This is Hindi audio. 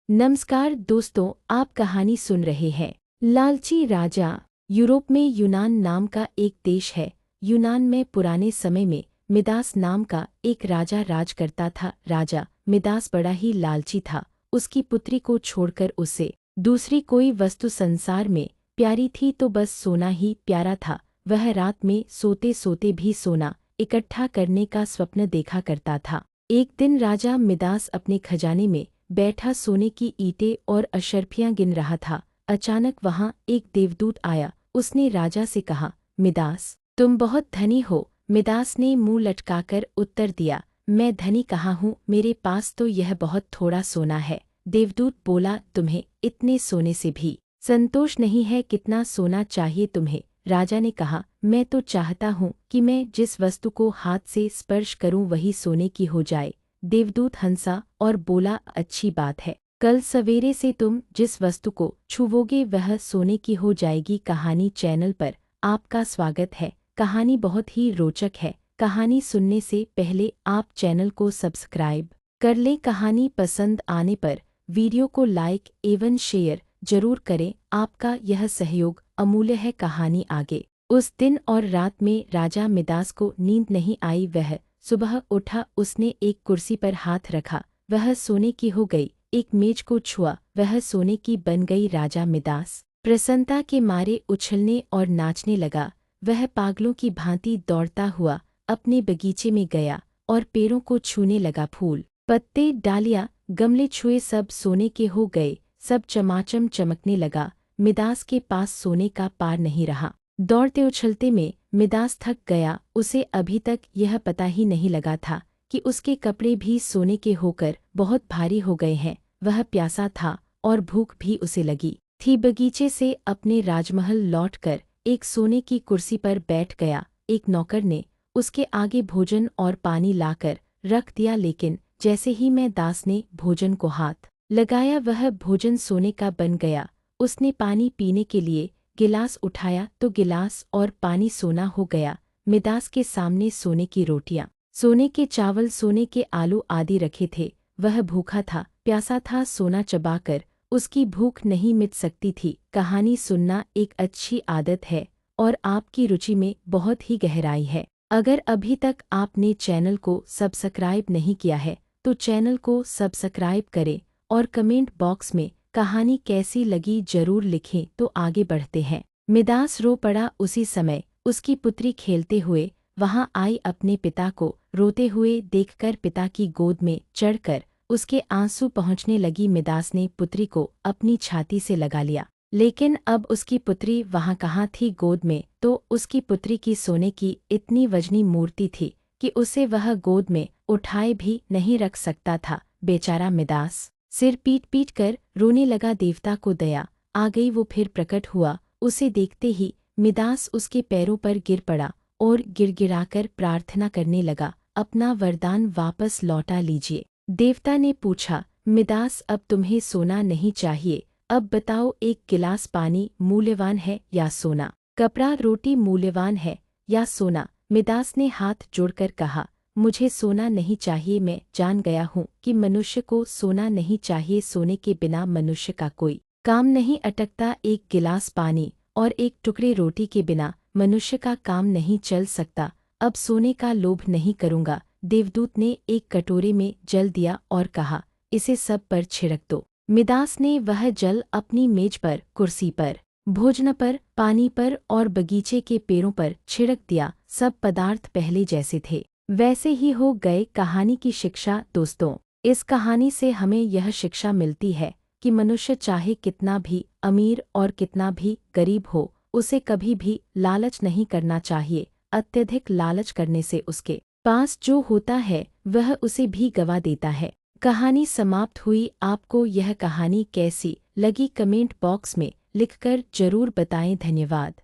नमस्कार दोस्तों, आप कहानी सुन रहे हैं लालची राजा। यूरोप में यूनान नाम का एक देश है। यूनान में पुराने समय में मिदास नाम का एक राजा राज करता था। राजा मिदास बड़ा ही लालची था। उसकी पुत्री को छोड़कर उसे दूसरी कोई वस्तु संसार में प्यारी थी तो बस सोना ही प्यारा था। वह रात में सोते सोते भी सोना इकट्ठा करने का स्वप्न देखा करता था। एक दिन राजा मिदास अपने खजाने में बैठा सोने की ईंटें और अशर्फियां गिन रहा था। अचानक वहां एक देवदूत आया। उसने राजा से कहा, मिदास, तुम बहुत धनी हो। मिदास ने मुंह लटकाकर उत्तर दिया, मैं धनी कहाँ हूँ, मेरे पास तो यह बहुत थोड़ा सोना है। देवदूत बोला, तुम्हें इतने सोने से भी संतोष नहीं है, कितना सोना चाहिए तुम्हें? राजा ने कहा, मैं तो चाहता हूँ कि मैं जिस वस्तु को हाथ से स्पर्श करूँ वही सोने की हो जाए। देवदूत हंसा और बोला, अच्छी बात है, कल सवेरे से तुम जिस वस्तु को छुओगे वह सोने की हो जाएगी। कहानी चैनल पर आपका स्वागत है। कहानी बहुत ही रोचक है। कहानी सुनने से पहले आप चैनल को सब्सक्राइब कर लें। कहानी पसंद आने पर वीडियो को लाइक एवं शेयर जरूर करें, आपका यह सहयोग अमूल्य है। कहानी आगे। उस दिन और रात में राजा मिदास को नींद नहीं आई। वह सुबह उठा, उसने एक कुर्सी पर हाथ रखा, वह सोने की हो गई। एक मेज को छुआ, वह सोने की बन गई। राजा मिदास प्रसन्नता के मारे उछलने और नाचने लगा। वह पागलों की भांति दौड़ता हुआ अपने बगीचे में गया और पेड़ों को छूने लगा। फूल, पत्ते, डालियाँ, गमले छुए, सब सोने के हो गए। सब चमाचम चमकने लगा। मिदास के पास सोने का पार नहीं रहा। दौड़ते उछलते में मिदास थक गया। उसे अभी तक यह पता ही नहीं लगा था कि उसके कपड़े भी सोने के होकर बहुत भारी हो गए हैं। वह प्यासा था और भूख भी उसे लगी थी। बगीचे से अपने राजमहल लौटकर एक सोने की कुर्सी पर बैठ गया। एक नौकर ने उसके आगे भोजन और पानी लाकर रख दिया, लेकिन जैसे ही मिदास ने भोजन को हाथ लगाया वह भोजन सोने का बन गया। उसने पानी पीने के लिए गिलास उठाया तो गिलास और पानी सोना हो गया। मिदास के सामने सोने की रोटियां, सोने के चावल, सोने के आलू आदि रखे थे। वह भूखा था, प्यासा था। सोना चबाकर उसकी भूख नहीं मिट सकती थी। कहानी सुनना एक अच्छी आदत है और आपकी रुचि में बहुत ही गहराई है। अगर अभी तक आपने चैनल को सब्सक्राइब नहीं किया है तो चैनल को सब्सक्राइब करें और कमेंट बॉक्स में कहानी कैसी लगी जरूर लिखें। तो आगे बढ़ते हैं। मिदास रो पड़ा। उसी समय उसकी पुत्री खेलते हुए वहां आई। अपने पिता को रोते हुए देखकर पिता की गोद में चढ़कर उसके आंसू पहुंचने लगी। मिदास ने पुत्री को अपनी छाती से लगा लिया, लेकिन अब उसकी पुत्री वहां कहाँ थी? गोद में तो उसकी पुत्री की सोने की इतनी वजनी मूर्ति थी कि उसे वह गोद में उठाए भी नहीं रख सकता था। बेचारा मिदास सिर पीट पीट कर रोने लगा। देवता को दया आ गई, वो फिर प्रकट हुआ। उसे देखते ही मिदास उसके पैरों पर गिर पड़ा और गिड़गिड़ाकर प्रार्थना करने लगा, अपना वरदान वापस लौटा लीजिए। देवता ने पूछा, मिदास, अब तुम्हें सोना नहीं चाहिए, अब बताओ, एक गिलास पानी मूल्यवान है या सोना? कपड़ा रोटी मूल्यवान है या सोना? मिदास ने हाथ जोड़कर कहा, मुझे सोना नहीं चाहिए। मैं जान गया हूँ कि मनुष्य को सोना नहीं चाहिए। सोने के बिना मनुष्य का कोई काम नहीं अटकता। एक गिलास पानी और एक टुकड़े रोटी के बिना मनुष्य का काम नहीं चल सकता। अब सोने का लोभ नहीं करूँगा। देवदूत ने एक कटोरे में जल दिया और कहा, इसे सब पर छिड़क दो। मिदास ने वह जल अपनी मेज पर, कुर्सी पर, भोजन पर, पानी पर और बगीचे के पेड़ों पर छिड़क दिया। सब पदार्थ पहले जैसे थे वैसे ही हो गए। कहानी की शिक्षा। दोस्तों, इस कहानी से हमें यह शिक्षा मिलती है कि मनुष्य चाहे कितना भी अमीर और कितना भी गरीब हो, उसे कभी भी लालच नहीं करना चाहिए। अत्यधिक लालच करने से उसके पास जो होता है वह उसे भी गवा देता है। कहानी समाप्त हुई। आपको यह कहानी कैसी लगी कमेंट बॉक्स में लिखकर जरूर बताएं। धन्यवाद।